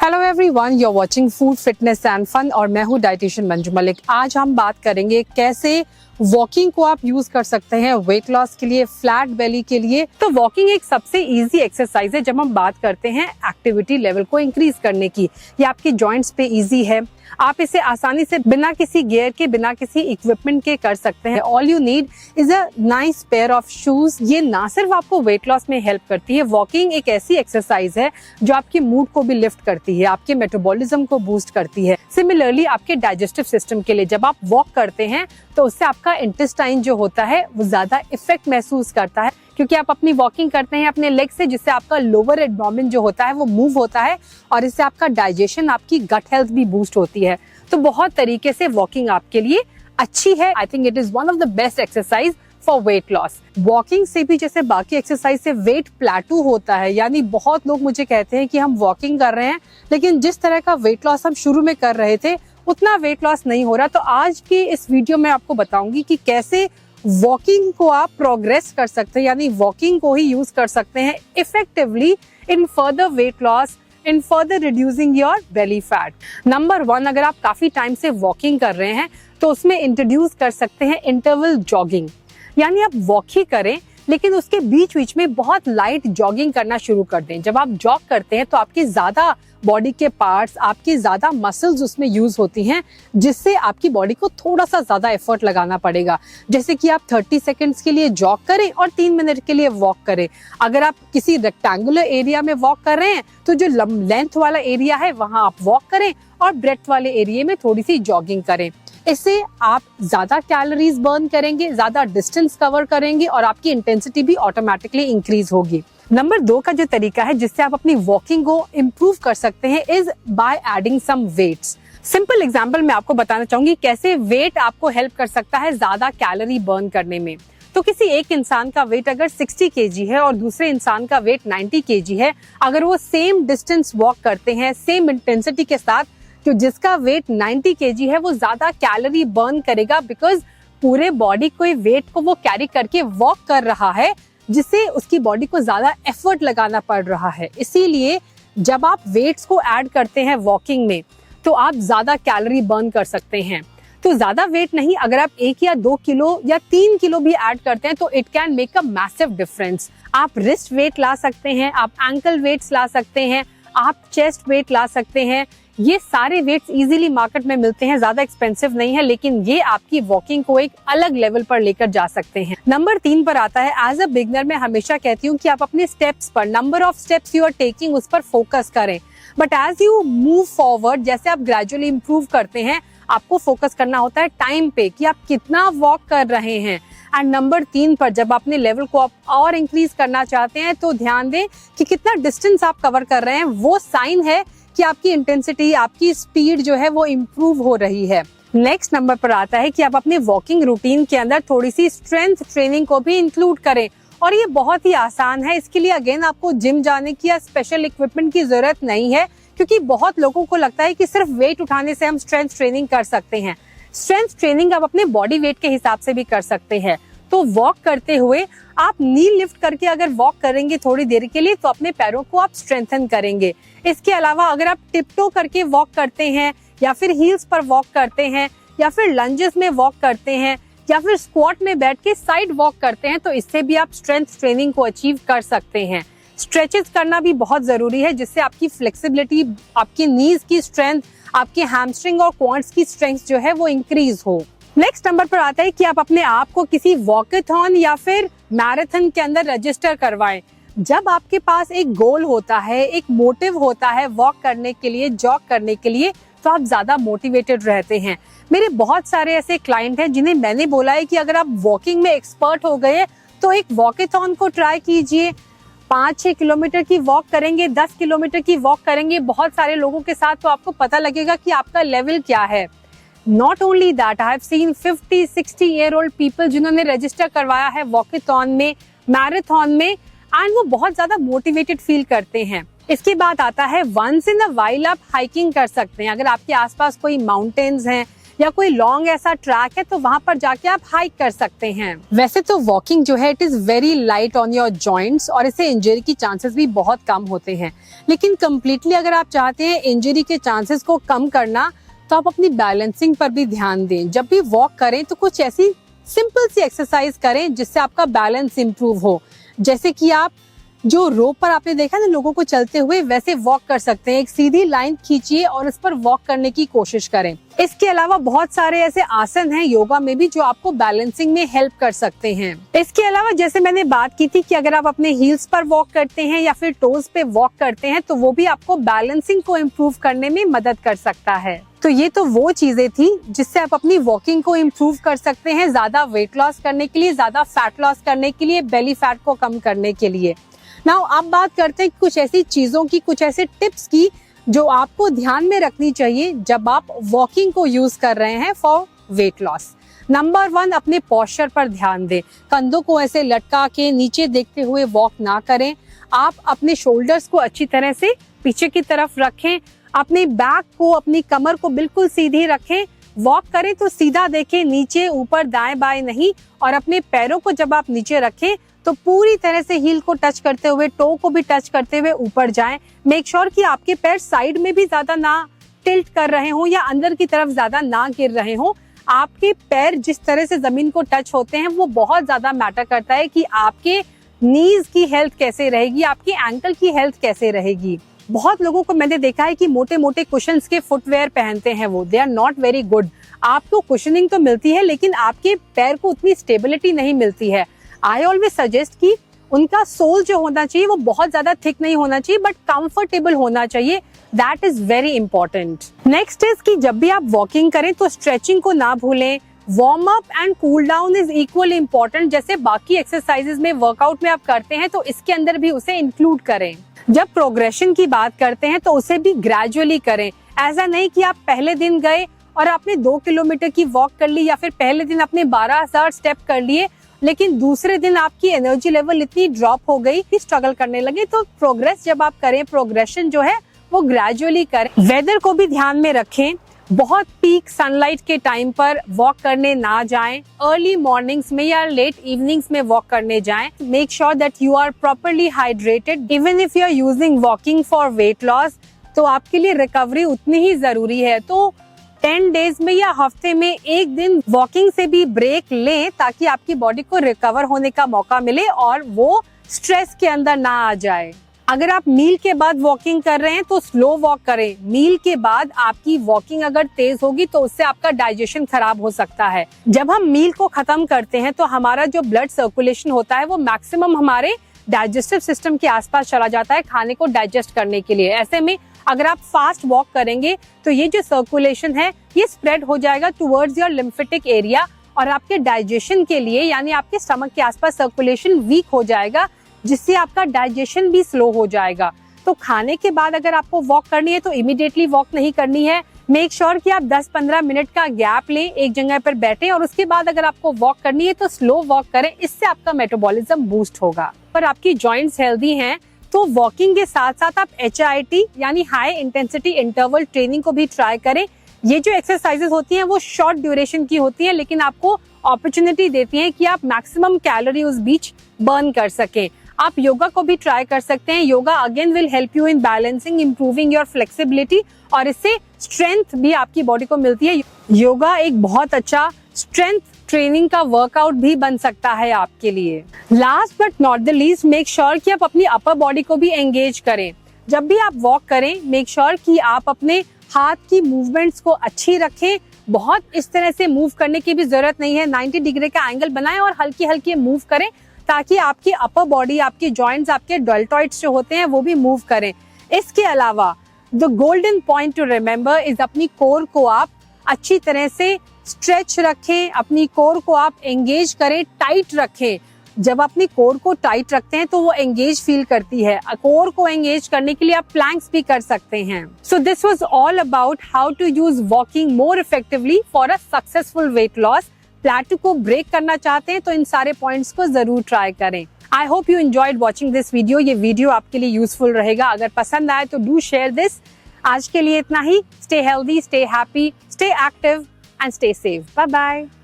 Hello everyone, you are watching food fitness and fun और मैं हूँ डाइटिशियन मंजू मलिक। आज हम बात करेंगे कैसे वॉकिंग को आप यूज कर सकते हैं वेट लॉस के लिए, फ्लैट बेली के लिए। तो वॉकिंग एक सबसे इजी एक्सरसाइज है जब हम बात करते हैं एक्टिविटी लेवल को इंक्रीज करने की। ये आपके जॉइंट्स पे इजी है, आप इसे आसानी से बिना किसी गियर के, बिना किसी इक्विपमेंट के कर सकते हैं। All you need is a nice pair of shoes. ये ना सिर्फ आपको वेट लॉस में हेल्प करती है, वॉकिंग एक ऐसी एक्सरसाइज है जो आपके मूड को भी लिफ्ट करती है, आपके मेटाबॉलिज्म को बूस्ट करती है। सिमिलरली आपके डाइजेस्टिव सिस्टम के लिए जब आप वॉक करते हैं तो उससे आपका इंटेस्टाइन जो होता है वो ज्यादा इफेक्ट महसूस करता है, क्योंकि आप अपनी वॉकिंग करते हैं अपने लेग से, जिससे आपका लोअर एब्डोमेन जो होता है वो मूव होता है और इससे आपका डाइजेशन, आपकी गट हेल्थ भी बूस्ट होती है। तो बहुत तरीके से वॉकिंग आपके लिए अच्छी है। I think it is one of the best exercise for weight loss. Walking से भी जैसे बाकी एक्सरसाइज से वेट प्लेटू होता है, यानी बहुत लोग मुझे कहते हैं कि हम वॉकिंग कर रहे हैं लेकिन जिस तरह का वेट लॉस हम शुरू में कर रहे थे उतना वेट लॉस नहीं हो रहा। तो आज की इस वीडियो में आपको बताऊंगी कि कैसे वॉकिंग को आप प्रोग्रेस कर सकते हैं, यानी वॉकिंग को ही यूज कर सकते हैं effectively in further weight loss, in further reducing your belly fat. Number 1, अगर आप काफी टाइम से वॉकिंग कर रहे हैं तो उसमें इंट्रोड्यूस कर सकते हैं इंटरवल जॉगिंग। यानी आप वॉक ही करें लेकिन उसके बीच बीच में बहुत लाइट जॉगिंग करना शुरू कर दें। जब आप जॉग करते हैं तो आपके ज्यादा बॉडी के पार्ट्स, आपकी ज्यादा मसल्स उसमें यूज होती हैं, जिससे आपकी बॉडी को थोड़ा सा ज्यादा एफर्ट लगाना पड़ेगा। जैसे कि आप 30 सेकंड्स के लिए जॉग करें और 3 मिनट के लिए वॉक करें। अगर आप किसी रेक्टेंगुलर एरिया में वॉक कर रहे हैं तो जो लेंथ वाला एरिया है वहां आप वॉक करें और ब्रेड्थ वाले एरिया में थोड़ी सी जॉगिंग करें। इससे आप ज्यादा कैलोरीज बर्न करेंगे, ज्यादा डिस्टेंस कवर करेंगे और आपकी इंटेंसिटी भी ऑटोमेटिकली इंक्रीज होगी। नंबर 2 का जो तरीका है जिससे आप अपनी वॉकिंग को इम्प्रूव कर सकते हैं is by adding some weights. Simple example मैं आपको बताना चाहूंगी कैसे वेट आपको हेल्प कर सकता है ज्यादा कैलोरी बर्न करने में। तो किसी एक इंसान का वेट अगर 60 kg है और दूसरे इंसान का वेट 90 kg है, अगर वो सेम डिस्टेंस वॉक करते हैं सेम इंटेंसिटी के साथ, तो जिसका वेट 90 kg है वो ज्यादा कैलोरी बर्न करेगा, बिकॉज पूरे बॉडी को वेट को वो कैरी करके वॉक कर रहा है, जिससे उसकी बॉडी को ज्यादा एफर्ट लगाना पड़ रहा है। इसीलिए जब आप वेट्स को ऐड करते हैं वॉकिंग में तो आप ज्यादा कैलोरी बर्न कर सकते हैं। तो ज्यादा वेट नहीं, अगर आप 1 या 2 किलो या 3 किलो भी ऐड करते हैं तो it can make a massive difference. आप रिस्ट वेट ला सकते हैं, आप एंकल वेट्स ला सकते हैं, आप चेस्ट वेट ला सकते हैं। ये सारे वेट्स इजीली मार्केट में मिलते हैं, ज्यादा एक्सपेंसिव नहीं है, लेकिन ये आपकी वॉकिंग को एक अलग लेवल पर लेकर जा सकते हैं। नंबर 3 पर आता है, एज अ बिगनर मैं हमेशा कहती हूँ कि आप अपने स्टेप्स पर, number of steps you are taking, उस पर फोकस करें। But as you move forward, जैसे आप ग्रेजुअली इंप्रूव करते हैं, आपको फोकस करना होता है टाइम पे कि आप कितना वॉक कर रहे हैं। एंड नंबर 3 पर जब अपने लेवल को आप और इंक्रीज करना चाहते हैं तो ध्यान दें कि कितना डिस्टेंस आप कवर कर रहे हैं। वो साइन है कि आपकी इंटेंसिटी, आपकी स्पीड जो है वो इम्प्रूव हो रही है। नेक्स्ट नंबर पर आता है कि आप अपने वॉकिंग रूटीन के अंदर थोड़ी सी स्ट्रेंथ ट्रेनिंग को भी इंक्लूड करें, और ये बहुत ही आसान है। इसके लिए अगेन आपको जिम जाने की या स्पेशल इक्विपमेंट की जरूरत नहीं है, क्योंकि बहुत लोगों को लगता है कि सिर्फ वेट उठाने से हम स्ट्रेंथ ट्रेनिंग कर सकते हैं। स्ट्रेंथ ट्रेनिंग आप अपने बॉडी वेट के हिसाब से भी कर सकते हैं। तो वॉक करते हुए आप नी लिफ्ट करके अगर वॉक करेंगे थोड़ी देर के लिए तो अपने पैरों को आप स्ट्रेंथन करेंगे। इसके अलावा अगर आप टिपटो करके वॉक करते हैं या फिर हील्स पर वॉक करते हैं या फिर लंजेस में वॉक करते हैं या फिर स्क्वाट में बैठ के साइड वॉक करते हैं, तो इससे भी आप स्ट्रेंथ ट्रेनिंग को अचीव कर सकते हैं। स्ट्रेचेस करना भी बहुत जरूरी है, जिससे आपकी फ्लेक्सिबिलिटी, आपकी नीज की स्ट्रेंथ, आपके हैमस्ट्रिंग और क्वाड्स की स्ट्रेंथ जो है वो इंक्रीज हो। नेक्स्ट नंबर पर आता है कि आप अपने आप को किसी वॉकेथॉन या फिर मैराथन के अंदर रजिस्टर करवाएं। जब आपके पास एक गोल होता है, एक मोटिव होता है वॉक करने के लिए, जॉग करने के लिए, तो आप ज्यादा मोटिवेटेड रहते हैं। मेरे बहुत सारे ऐसे क्लाइंट हैं जिन्हें मैंने बोला है कि अगर आप वॉकिंग में एक्सपर्ट हो गए तो एक वॉकेथॉन को ट्राई कीजिए। 5-6 किलोमीटर की वॉक करेंगे, 10 किलोमीटर की वॉक करेंगे बहुत सारे लोगों के साथ, तो आपको पता लगेगा कि आपका लेवल क्या है। Not only that, I have seen 50-60-year-old people जिन्होंने रजिस्टर करवाया है वॉकेथॉन में, मैराथन में, एंड वो बहुत ज्यादा मोटिवेटेड फील करते हैं। इसके बाद आता है वंस इन अ वाइल आप हाइकिंग कर सकते हैं। अगर आपके आसपास कोई माउंटेन्स हैं या कोई लॉन्ग ऐसा ट्रैक है तो वहां पर जाके आप हाइक कर सकते हैं। वैसे तो वॉकिंग जो है it is very light on your joints और इससे इंजरी की चांसेस भी बहुत कम होते हैं, लेकिन कम्प्लीटली अगर आप चाहते हैं इंजरी के चांसेस को कम करना तो आप अपनी बैलेंसिंग पर भी ध्यान दें। जब भी वॉक करें तो कुछ ऐसी सिंपल सी एक्सरसाइज करें जिससे आपका बैलेंस इंप्रूव हो। जैसे कि आप जो रोप पर आपने देखा ना लोगों को चलते हुए, वैसे वॉक कर सकते हैं। एक सीधी लाइन खींचिए और इस पर वॉक करने की कोशिश करें। इसके अलावा बहुत सारे ऐसे आसन हैं योगा में भी जो आपको बैलेंसिंग में हेल्प कर सकते हैं। इसके अलावा जैसे मैंने बात की थी कि अगर आप अपने हील्स पर वॉक करते हैं या फिर टोज पे वॉक करते हैं तो वो भी आपको बैलेंसिंग को इम्प्रूव करने में मदद कर सकता है। तो ये तो वो चीजें थी जिससे आप अपनी वॉकिंग को इम्प्रूव कर सकते हैं, ज्यादा वेट लॉस करने के लिए, ज्यादा फैट लॉस करने के लिए, बेली फैट को कम करने के लिए। नाउ अब बात करते हैं कुछ ऐसी चीजों की, कुछ ऐसे टिप्स की जो आपको ध्यान में रखनी चाहिए जब आप वॉकिंग को यूज कर रहे हैं फॉर वेट लॉस। नंबर 1, अपने पोस्चर पर ध्यान दें। कंधों को ऐसे लटका के नीचे देखते हुए वॉक ना करें। आप अपने शोल्डर्स को अच्छी तरह से पीछे की तरफ रखें, अपने बैक को, अपनी कमर को बिल्कुल सीधी रखें। वॉक करें तो सीधा देखें, नीचे ऊपर दाएं बाएं नहीं। और अपने पैरों को जब आप नीचे रखें तो पूरी तरह से हील को टच करते हुए, टो को भी टच करते हुए ऊपर जाएं। मेक श्योर कि आपके पैर साइड में भी ज्यादा ना टिल्ट कर रहे हो या अंदर की तरफ ज्यादा ना गिर रहे हो। आपके पैर जिस तरह से जमीन को टच होते हैं वो बहुत ज्यादा मैटर करता है कि आपके नीज की हेल्थ कैसे रहेगी, आपकी एंकल की हेल्थ कैसे रहेगी। बहुत लोगों को मैंने देखा है कि मोटे मोटे कुशन्स के फुटवेयर पहनते हैं वो, they are not very good. आपको कुशनिंग तो मिलती है लेकिन आपके पैर को उतनी स्टेबिलिटी नहीं मिलती है। आई ऑलवेज सजेस्ट कि उनका सोल जो होना चाहिए वो बहुत ज्यादा थिक नहीं होना चाहिए बट कंफर्टेबल होना चाहिए। That is very important. Next is कि जब भी आप वॉकिंग करें तो स्ट्रेचिंग को ना भूलें। Warm up and cool down is equally important. जैसे बाकी एक्सरसाइजेज में, वर्कआउट में आप करते हैं तो इसके अंदर भी उसे इंक्लूड करें। जब प्रोग्रेशन की बात करते हैं तो उसे भी ग्रेजुअली करें। ऐसा नहीं कि आप पहले दिन गए और आपने 2 किलोमीटर की वॉक कर ली या फिर पहले दिन आपने 12,000 स्टेप कर लिए लेकिन दूसरे दिन आपकी एनर्जी लेवल इतनी ड्रॉप हो गई कि स्ट्रगल करने लगे। तो प्रोग्रेस जब आप करें, प्रोग्रेशन जो है वो ग्रेजुअली करें। वेदर को भी ध्यान में रखें। बहुत पीक सनलाइट के टाइम पर वॉक करने ना जाएं। अर्ली मॉर्निंग्स में या लेट इवनिंग्स में वॉक करने जाएं। Make sure that you are properly hydrated. Even if you are using walking for weight loss तो आपके लिए रिकवरी उतनी ही जरूरी है। तो 10 डेज में या हफ्ते में एक दिन वॉकिंग से भी ब्रेक लें ताकि आपकी बॉडी को रिकवर होने का मौका मिले और वो स्ट्रेस के अंदर ना आ जाए। अगर आप मील के बाद वॉकिंग कर रहे हैं तो स्लो वॉक करें। मील के बाद आपकी वॉकिंग अगर तेज होगी तो उससे आपका डाइजेशन खराब हो सकता है। जब हम मील को खत्म करते हैं तो हमारा जो ब्लड सर्कुलेशन होता है वो मैक्सिमम हमारे डाइजेस्टिव सिस्टम के आसपास चला जाता है खाने को डाइजेस्ट करने के लिए। ऐसे में अगर आप फास्ट वॉक करेंगे तो ये जो सर्कुलेशन है ये स्प्रेड हो जाएगा टुवर्ड्स योर लिम्फेटिक एरिया और आपके डाइजेशन के लिए यानी आपके स्टमक के आसपास सर्कुलेशन वीक हो जाएगा जिससे आपका डाइजेशन भी स्लो हो जाएगा। तो खाने के बाद अगर आपको वॉक करनी है तो इमीडिएटली वॉक नहीं करनी है। मेक श्योर कि आप 10-15 मिनट का गैप लें, एक जगह पर बैठें और उसके बाद अगर आपको वॉक करनी है तो स्लो वॉक करें। इससे आपका मेटाबॉलिज्म बूस्ट होगा। पर आपकी जॉइंट्स हेल्दी हैं तो वॉकिंग के साथ साथ आप HIIT यानी हाई इंटेंसिटी इंटरवल ट्रेनिंग को भी ट्राई करें। ये जो एक्सरसाइजेस होती हैं वो शॉर्ट ड्यूरेशन की होती हैं लेकिन आपको अपॉर्चुनिटी देती हैं कि आप मैक्सिमम कैलोरी उस बीच बर्न कर सकें। आप योगा को भी ट्राई कर सकते हैं। Yoga again will help you in balancing, improving your flexibility और इससे स्ट्रेंथ भी आपकी बॉडी को मिलती है। योगा एक बहुत अच्छा स्ट्रेंथ ट्रेनिंग का वर्कआउट भी बन सकता है आपके लिए। Last but not the least, make sure कि आप अपनी अपर बॉडी को भी एंगेज करें। जब भी आप वॉक करें मेक श्योर कि आप अपने हाथ की मूवमेंट्स को अच्छी रखें। बहुत इस तरह से मूव करने की भी जरूरत नहीं है। 90 डिग्री का एंगल बनाएं और हल्की हल्की मूव करें ताकि आपकी अपर बॉडी, आपके जॉइंट्स, आपके डेल्टॉइड्स जो होते हैं वो भी मूव करें। इसके अलावा the golden point two remember is अपनी कोर को आप अच्छी तरह से स्ट्रेच रखें, अपनी कोर को आप एंगेज करें, टाइट रखें। जब अपनी कोर को टाइट रखते हैं तो वो एंगेज फील करती है। कोर को एंगेज करने के लिए आप प्लैंक्स भी कर सकते हैं। So this was all about how to use walking more effectively for a successful weight loss. Plateau को ब्रेक करना चाहते हैं तो इन सारे पॉइंट्स को जरूर ट्राई करें। I hope you enjoyed watching this video. ये वीडियो आपके लिए यूजफुल रहेगा। अगर पसंद आए तो डू शेयर दिस। आज के लिए इतना ही। Stay healthy, stay happy, stay active and stay safe. Bye bye.